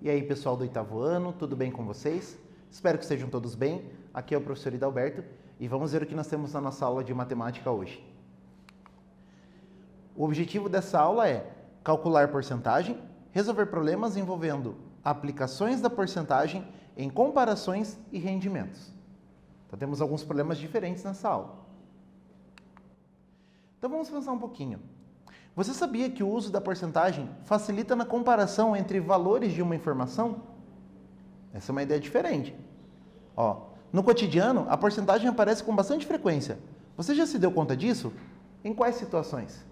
E aí, pessoal do oitavo ano, tudo bem com vocês? Espero que estejam todos bem. Aqui é o professor Hidalberto e vamos ver o que nós temos na nossa aula de matemática hoje. O objetivo dessa aula é calcular porcentagem, resolver problemas envolvendo aplicações da porcentagem em comparações e rendimentos. Então temos alguns problemas diferentes nessa aula. Então vamos pensar um pouquinho. Você sabia que o uso da porcentagem facilita na comparação entre valores de uma informação? Essa é uma ideia diferente. No cotidiano, a porcentagem aparece com bastante frequência. Você já se deu conta disso? Em quais situações?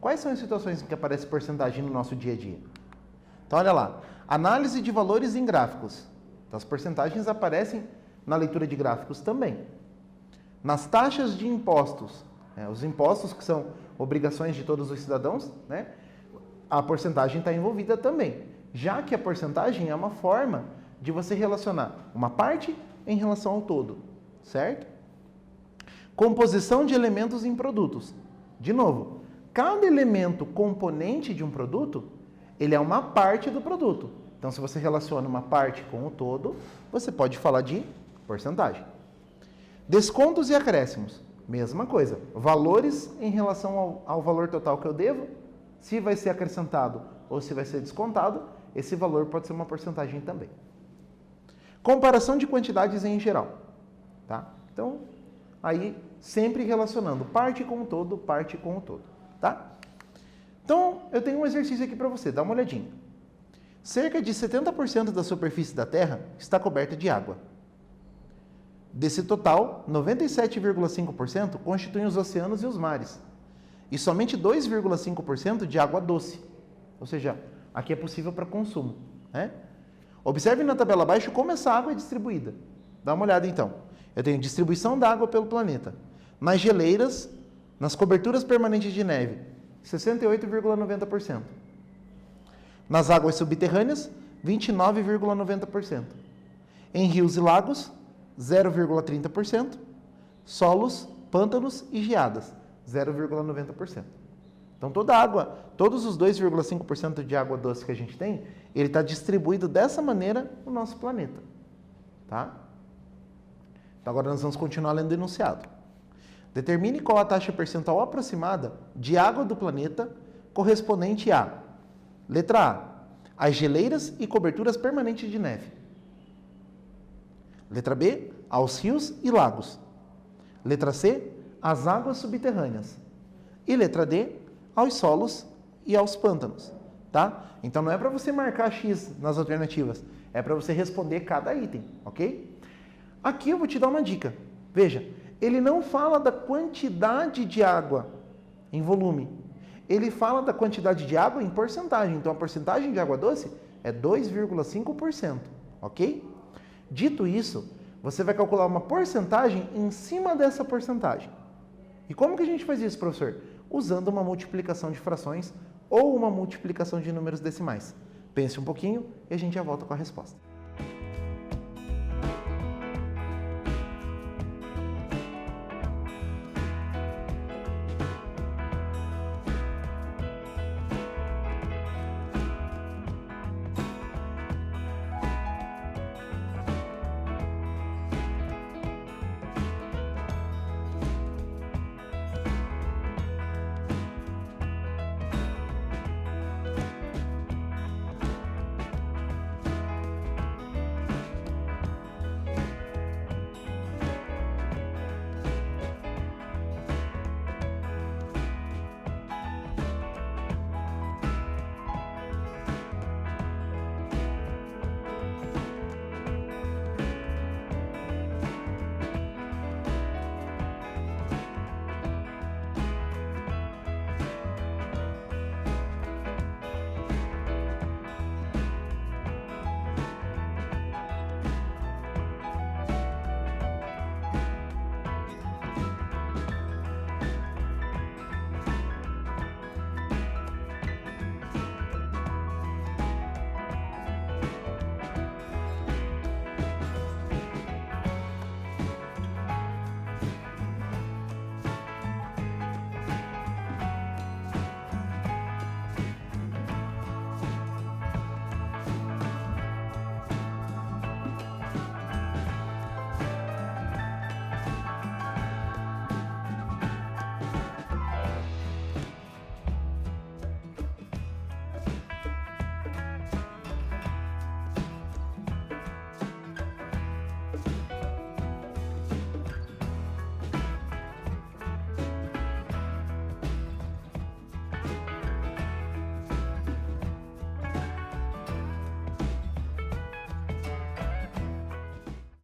Quais são as situações em que aparece porcentagem no nosso dia a dia? Então, olha lá. Análise de valores em gráficos. Então, as porcentagens aparecem na leitura de gráficos também. Nas taxas de impostos. Os impostos que são obrigações de todos os cidadãos, a porcentagem está envolvida também. Já que a porcentagem é uma forma de você relacionar uma parte em relação ao todo, certo? Composição de elementos em produtos. De novo, cada elemento componente de um produto, ele é uma parte do produto. Então, se você relaciona uma parte com o todo, você pode falar de porcentagem. Descontos e acréscimos. Mesma coisa. Valores em relação ao valor total que eu devo, se vai ser acrescentado ou se vai ser descontado, esse valor pode ser uma porcentagem também. Comparação de quantidades em geral. Tá? Então, aí sempre relacionando parte com o todo, parte com o todo. Tá? Então, eu tenho um exercício aqui para você, dá uma olhadinha. Cerca de 70% da superfície da Terra está coberta de água. Desse total, 97,5% constituem os oceanos e os mares. E somente 2,5% de água doce. Ou seja, aqui é possível para consumo. Observe na tabela abaixo como essa água é distribuída. Dá uma olhada então. Eu tenho distribuição da água pelo planeta. Nas geleiras, nas coberturas permanentes de neve, 68,90%. Nas águas subterrâneas, 29,90%. Em rios e lagos, 0,30%, solos, pântanos e geadas, 0,90%. Então, toda a água, todos os 2,5% de água doce que a gente tem, ele está distribuído dessa maneira no nosso planeta. Tá? Então, agora nós vamos continuar lendo o enunciado. Determine qual a taxa percentual aproximada de água do planeta correspondente a, letra A, as geleiras e coberturas permanentes de neve. Letra B, aos rios e lagos. Letra C, às águas subterrâneas. E letra D, aos solos e aos pântanos. Tá? Então não é para você marcar X nas alternativas, é para você responder cada item, ok? Aqui eu vou te dar uma dica. Veja, ele não fala da quantidade de água em volume. Ele fala da quantidade de água em porcentagem. Então a porcentagem de água doce é 2,5%, ok? Dito isso, você vai calcular uma porcentagem em cima dessa porcentagem. E como que a gente faz isso, professor? Usando uma multiplicação de frações ou uma multiplicação de números decimais. Pense um pouquinho e a gente já volta com a resposta.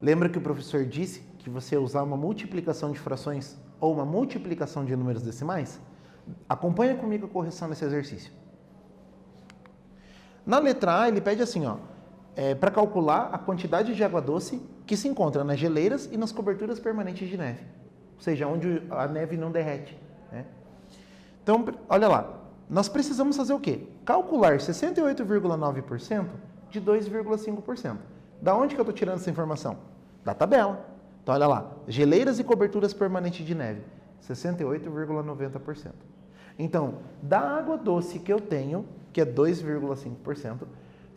Lembra que o professor disse que você usar uma multiplicação de frações ou uma multiplicação de números decimais? Acompanha comigo a correção nesse exercício. Na letra A, ele pede assim, ó, para calcular a quantidade de água doce que se encontra nas geleiras e nas coberturas permanentes de neve. Ou seja, onde a neve não derrete, né? Então, olha lá. Nós precisamos fazer o quê? Calcular 68,9% de 2,5%. Da onde que eu estou tirando essa informação? Da tabela. Então, olha lá. Geleiras e coberturas permanentes de neve. 68,90%. Então, da água doce que eu tenho, que é 2,5%,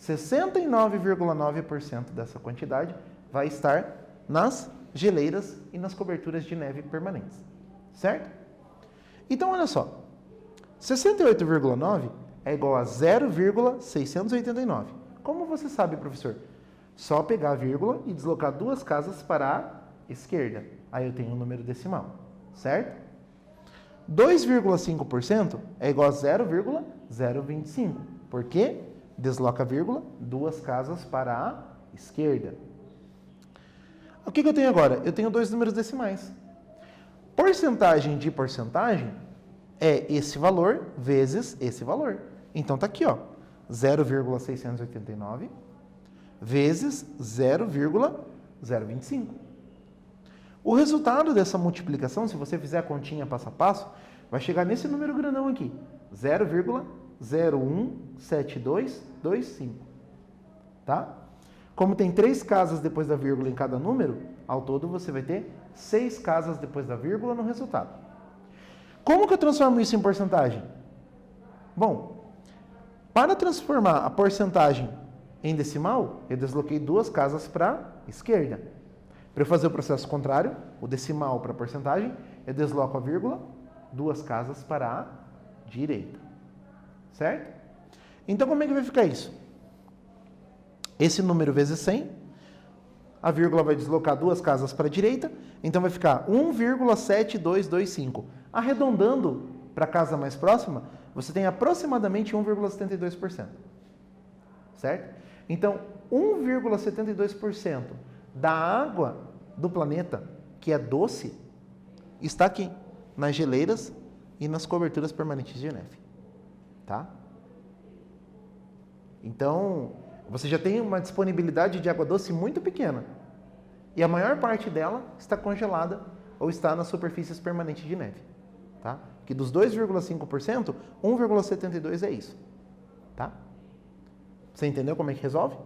69,9% dessa quantidade vai estar nas geleiras e nas coberturas de neve permanentes. Certo? Então, olha só. 68,9 é igual a 0,689. Como você sabe, professor? Só pegar a vírgula e deslocar duas casas para a esquerda. Aí eu tenho um número decimal, certo? 2,5% é igual a 0,025. Por quê? Desloca a vírgula, duas casas para a esquerda. O que eu tenho agora? Eu tenho dois números decimais. Porcentagem de porcentagem é esse valor vezes esse valor. Então tá aqui, ó, 0,689 vezes 0,025. O resultado dessa multiplicação, se você fizer a continha passo a passo, vai chegar nesse número grandão aqui, 0,017225, tá? Como tem 3 casas depois da vírgula em cada número, ao todo você vai ter 6 casas depois da vírgula no resultado. Como que eu transformo isso em porcentagem? Bom, para transformar a porcentagem em decimal, eu desloquei duas casas para a esquerda. Para eu fazer o processo contrário, o decimal para a porcentagem, eu desloco a vírgula, duas casas para a direita. Certo? Então, como é que vai ficar isso? Esse número vezes 100, a vírgula vai deslocar duas casas para a direita, então vai ficar 1,7225. Arredondando para a casa mais próxima, você tem aproximadamente 1,72%. Certo? Então, 1,72% da água do planeta, que é doce, está aqui, nas geleiras e nas coberturas permanentes de neve. Tá? Então, você já tem uma disponibilidade de água doce muito pequena. E a maior parte dela está congelada ou está nas superfícies permanentes de neve. Tá? Que dos 2,5%, 1,72% é isso. Tá? Você entendeu como é que resolve?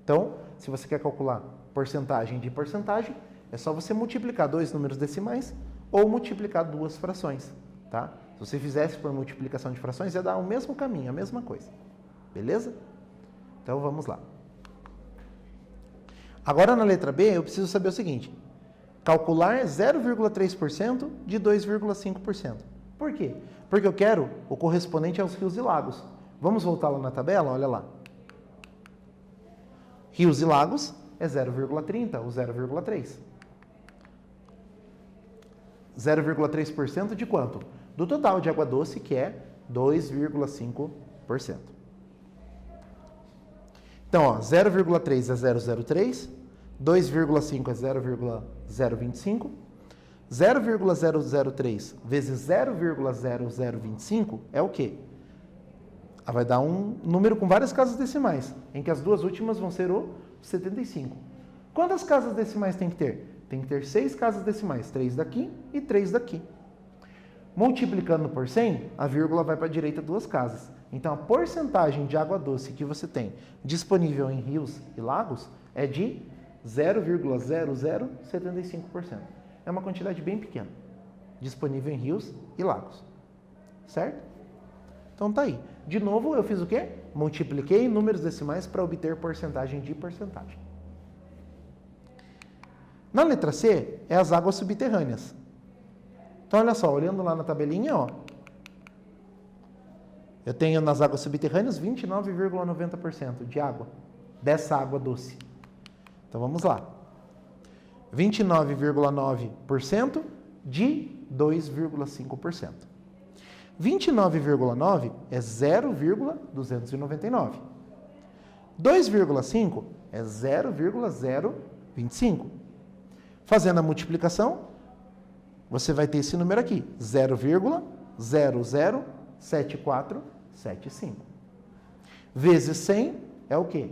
Então, se você quer calcular porcentagem de porcentagem, é só você multiplicar dois números decimais ou multiplicar duas frações. Tá? Se você fizesse por multiplicação de frações, ia dar o mesmo caminho, a mesma coisa. Beleza? Então, vamos lá. Agora, na letra B, eu preciso saber o seguinte. Calcular 0,3% de 2,5%. Por quê? Porque eu quero o correspondente aos rios e lagos. Vamos voltar lá na tabela? Olha lá. Rios e lagos é 0,30 ou 0,3. 0,3% de quanto? Do total de água doce, que é 2,5%. Então, ó, 0,3 é 0,03, 2,5 é 0,025, 0,003 vezes 0,0025 é o quê? Vai dar um número com várias casas decimais, em que as duas últimas vão ser o 75. Quantas casas decimais tem que ter? Tem que ter 6 casas decimais, 3 daqui e 3 daqui. Multiplicando por 100, a vírgula vai para a direita duas casas. Então, a porcentagem de água doce que você tem disponível em rios e lagos é de 0,0075%. É uma quantidade bem pequena, disponível em rios e lagos. Certo? Então, tá aí. De novo, eu fiz o quê? Multipliquei números decimais para obter porcentagem de porcentagem. Na letra C, é as águas subterrâneas. Então, olha só, olhando lá na tabelinha, ó, eu tenho nas águas subterrâneas 29,90% de água, dessa água doce. Então, vamos lá. 29,9% de 2,5%. 29,9 é 0,299. 2,5 é 0,025. Fazendo a multiplicação, você vai ter esse número aqui, 0,007475. Vezes 100 é o quê?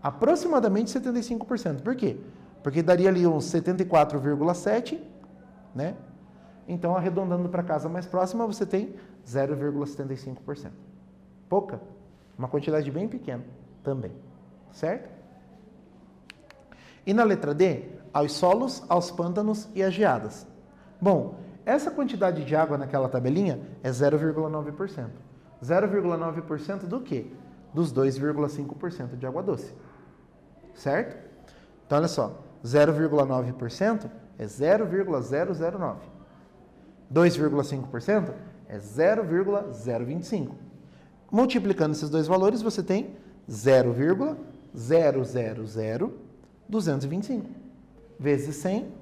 Aproximadamente 75%. Por quê? Porque daria ali uns 74,7, né? Então, arredondando para a casa mais próxima, você tem 0,75%. Pouca, uma quantidade bem pequena também, certo? E na letra D, aos solos, aos pântanos e às geadas. Bom, essa quantidade de água naquela tabelinha é 0,9%. 0,9% do quê? Dos 2,5% de água doce, certo? Então, olha só, 0,9% é 0,009. 2,5% é 0,025. Multiplicando esses dois valores, você tem 0,000225 vezes 100,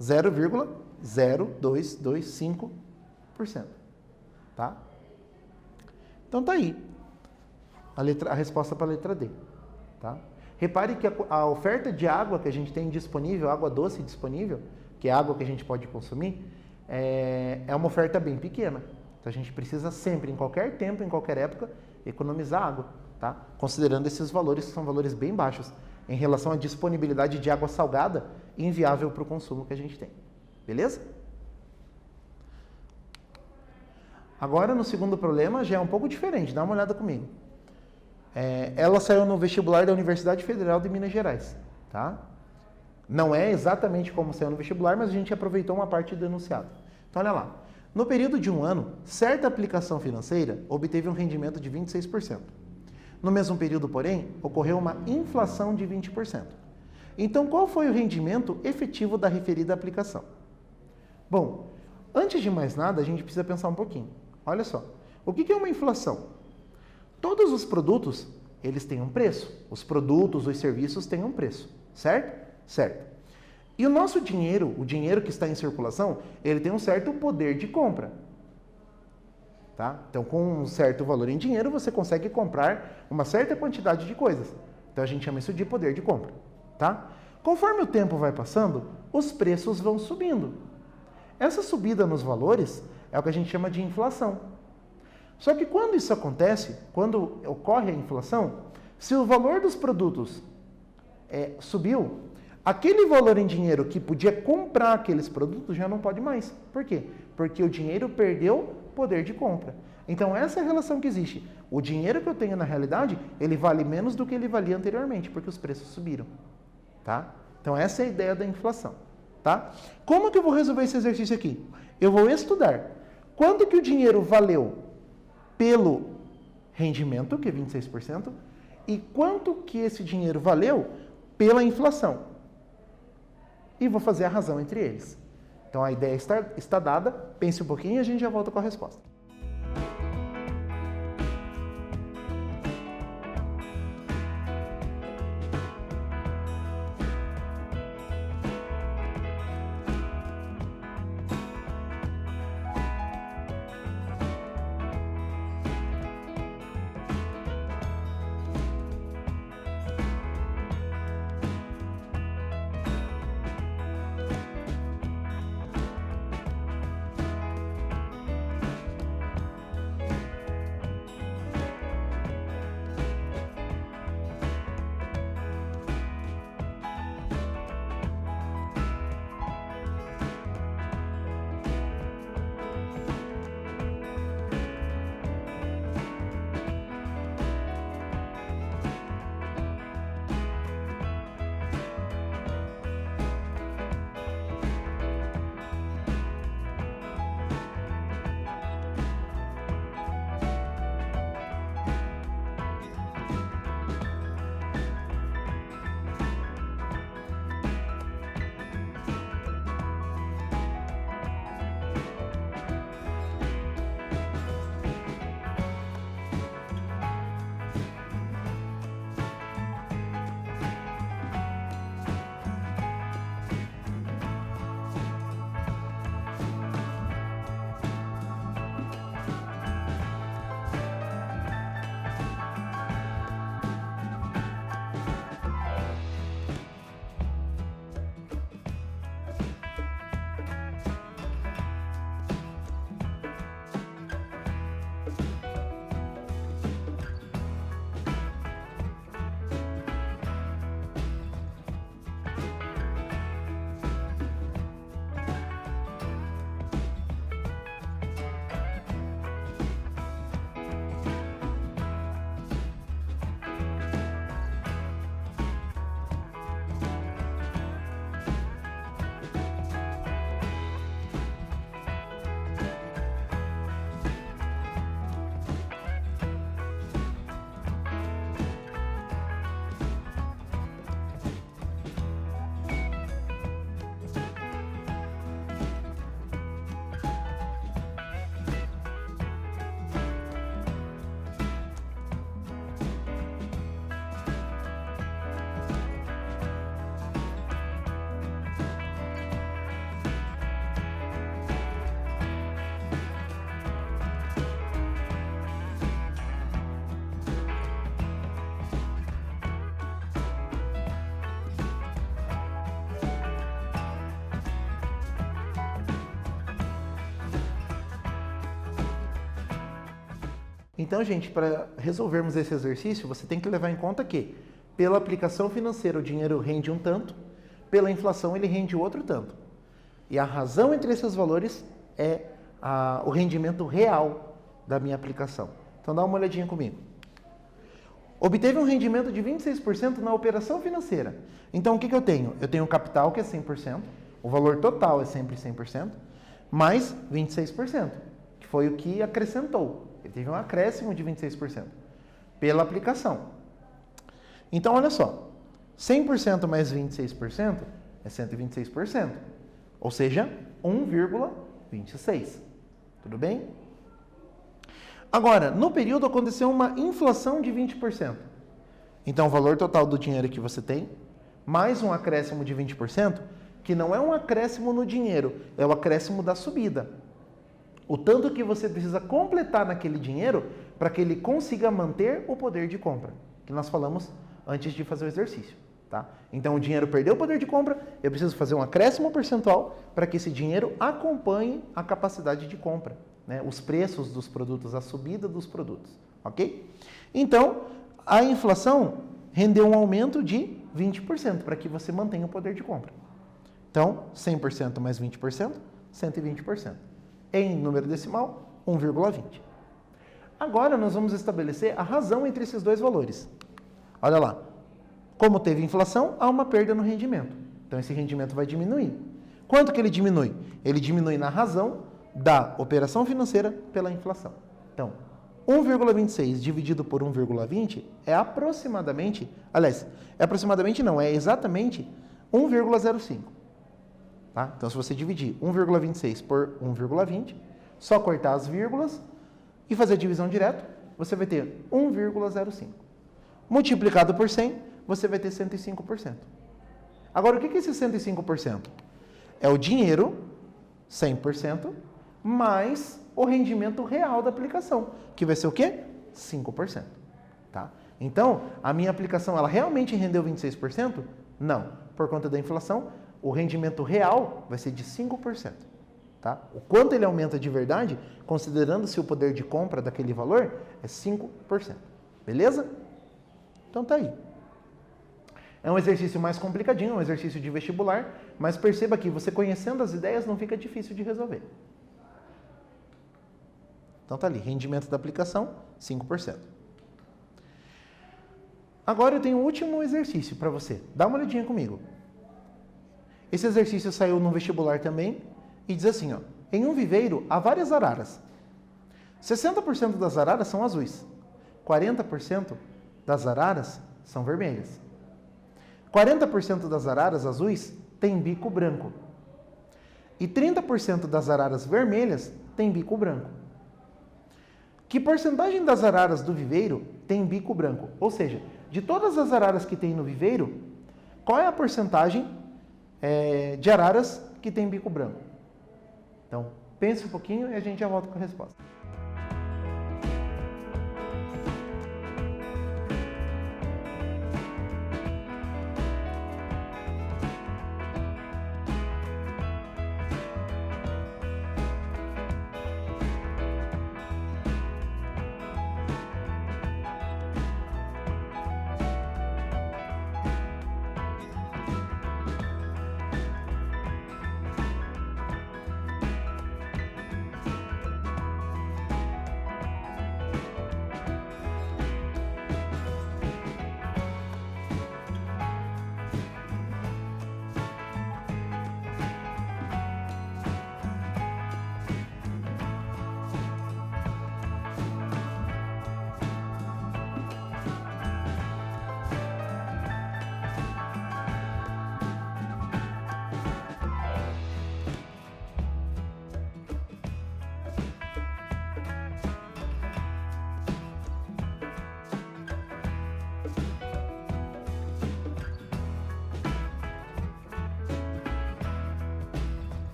0,0225%. Tá? Então tá aí a resposta para a letra D. Tá? Repare que a oferta de água que a gente tem disponível, água doce disponível, que é a água que a gente pode consumir, é uma oferta bem pequena. Então a gente precisa sempre, em qualquer tempo, em qualquer época, economizar água, tá? Considerando esses valores, que são valores bem baixos, em relação à disponibilidade de água salgada inviável para o consumo que a gente tem. Beleza? Agora, no segundo problema, já é um pouco diferente, dá uma olhada comigo. Ela saiu no vestibular da Universidade Federal de Minas Gerais, tá? Não é exatamente como saiu no vestibular, mas a gente aproveitou uma parte do enunciado. Então, olha lá. No período de um ano, certa aplicação financeira obteve um rendimento de 26%. No mesmo período, porém, ocorreu uma inflação de 20%. Então, qual foi o rendimento efetivo da referida aplicação? Bom, antes de mais nada, a gente precisa pensar um pouquinho. Olha só, o que é uma inflação? Todos os produtos, eles têm um preço. Os produtos, os serviços têm um preço, certo? Certo. E o nosso dinheiro, o dinheiro que está em circulação, ele tem um certo poder de compra. Tá? Então, com um certo valor em dinheiro, você consegue comprar uma certa quantidade de coisas. Então, a gente chama isso de poder de compra. Tá? Conforme o tempo vai passando, os preços vão subindo. Essa subida nos valores é o que a gente chama de inflação. Só que quando isso acontece, quando ocorre a inflação, se o valor dos produtos subiu, aquele valor em dinheiro que podia comprar aqueles produtos já não pode mais. Por quê? Porque o dinheiro perdeu poder de compra. Então, essa é a relação que existe. O dinheiro que eu tenho na realidade, ele vale menos do que ele valia anteriormente, porque os preços subiram. Tá? Então, essa é a ideia da inflação. Tá? Como que eu vou resolver esse exercício aqui? Eu vou estudar quanto que o dinheiro valeu pelo rendimento, que é 26%, e quanto que esse dinheiro valeu pela inflação. E vou fazer a razão entre eles. Então, a ideia está dada, pense um pouquinho e a gente já volta com a resposta. Então, gente, para resolvermos esse exercício, você tem que levar em conta que, pela aplicação financeira, o dinheiro rende um tanto, pela inflação, ele rende outro tanto. E a razão entre esses valores é o rendimento real da minha aplicação. Então, dá uma olhadinha comigo. Obteve um rendimento de 26% na operação financeira. Então, o que eu tenho? Eu tenho o capital, que é 100%, o valor total é sempre 100%, mais 26%, que foi o que acrescentou. Ele teve um acréscimo de 26% pela aplicação. Então, olha só, 100% mais 26% é 126%, ou seja, 1,26. Tudo bem? Agora, no período aconteceu uma inflação de 20%. Então, o valor total do dinheiro que você tem, mais um acréscimo de 20%, que não é um acréscimo no dinheiro, é o acréscimo da subida. O tanto que você precisa completar naquele dinheiro para que ele consiga manter o poder de compra, que nós falamos antes de fazer o exercício. Tá? Então, o dinheiro perdeu o poder de compra, eu preciso fazer um acréscimo percentual para que esse dinheiro acompanhe a capacidade de compra, né? Os preços dos produtos, a subida dos produtos. Ok? Então, a inflação rendeu um aumento de 20% para que você mantenha o poder de compra. Então, 100% mais 20%, 120%. Em número decimal, 1,20. Agora, nós vamos estabelecer a razão entre esses dois valores. Olha lá. Como teve inflação, há uma perda no rendimento. Então, esse rendimento vai diminuir. Quanto que ele diminui? Ele diminui na razão da operação financeira pela inflação. Então, 1,26 dividido por 1,20 é aproximadamente, aliás, é exatamente 1,05. Tá? Então, se você dividir 1,26 por 1,20, só cortar as vírgulas e fazer a divisão direto, você vai ter 1,05. Multiplicado por 100, você vai ter 105%. Agora, o que é esse 105%? É o dinheiro, 100%, mais o rendimento real da aplicação, que vai ser o quê? 5%. Tá? Então, a minha aplicação, ela realmente rendeu 26%? Não. Por conta da inflação, o rendimento real vai ser de 5%. Tá? O quanto ele aumenta de verdade, considerando-se o poder de compra daquele valor, é 5%. Beleza? Então tá aí. É um exercício mais complicadinho, um exercício de vestibular, mas perceba que você conhecendo as ideias não fica difícil de resolver. Então tá ali, rendimento da aplicação, 5%. Agora eu tenho um último exercício para você. Dá uma olhadinha comigo. Esse exercício saiu no vestibular também e diz assim, ó, em um viveiro há várias araras. 60% das araras são azuis, 40% das araras são vermelhas. 40% das araras azuis têm bico branco. E 30% das araras vermelhas têm bico branco. Que porcentagem das araras do viveiro tem bico branco? Ou seja, de todas as araras que tem no viveiro, qual é a porcentagem de araras que tem bico branco? Então, pense um pouquinho e a gente já volta com a resposta.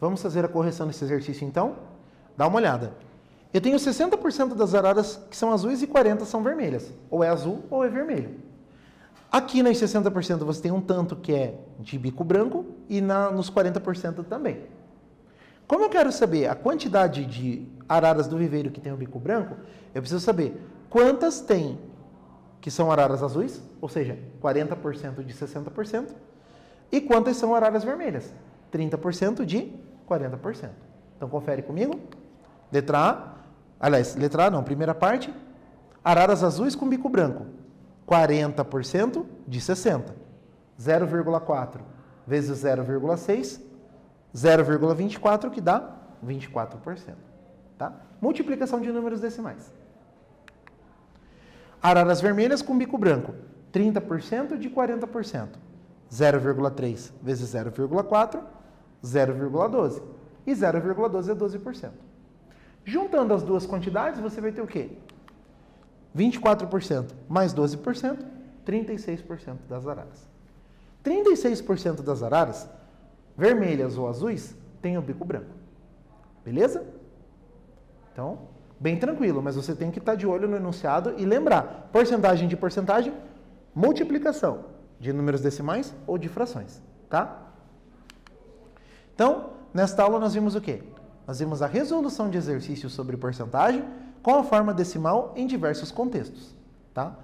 Vamos fazer a correção desse exercício então? Dá uma olhada. Eu tenho 60% das araras que são azuis e 40% são vermelhas. Ou é azul ou é vermelho. Aqui nos 60% você tem um tanto que é de bico branco e nos 40% também. Como eu quero saber a quantidade de araras do viveiro que tem o bico branco, eu preciso saber quantas tem que são araras azuis, ou seja, 40% de 60%, e quantas são araras vermelhas, 30% de 40%. Então, confere comigo. Letra A não, primeira parte, araras azuis com bico branco, 40% de 60%, 0,4 vezes 0,6, 0,24, que dá 24%. Tá? Multiplicação de números decimais. Araras vermelhas com bico branco, 30% de 40%, 0,3 vezes 0,4, 0,12. E 0,12 é 12%. Juntando as duas quantidades, você vai ter o quê? 24% mais 12%, 36% das araras. 36% das araras, vermelhas ou azuis, têm o bico branco. Beleza? Então, bem tranquilo, mas você tem que estar de olho no enunciado e lembrar, porcentagem de porcentagem, multiplicação de números decimais ou de frações, tá? Então, nesta aula nós vimos o quê? Nós vimos a resolução de exercícios sobre porcentagem com a forma decimal em diversos contextos, tá?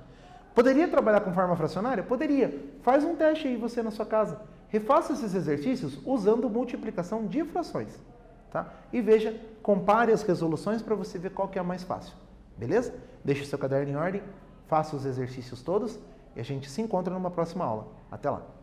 Poderia trabalhar com forma fracionária? Poderia. Faz um teste aí você na sua casa. Refaça esses exercícios usando multiplicação de frações, tá? E veja, compare as resoluções para você ver qual que é a mais fácil, beleza? Deixe o seu caderno em ordem, faça os exercícios todos e a gente se encontra numa próxima aula. Até lá!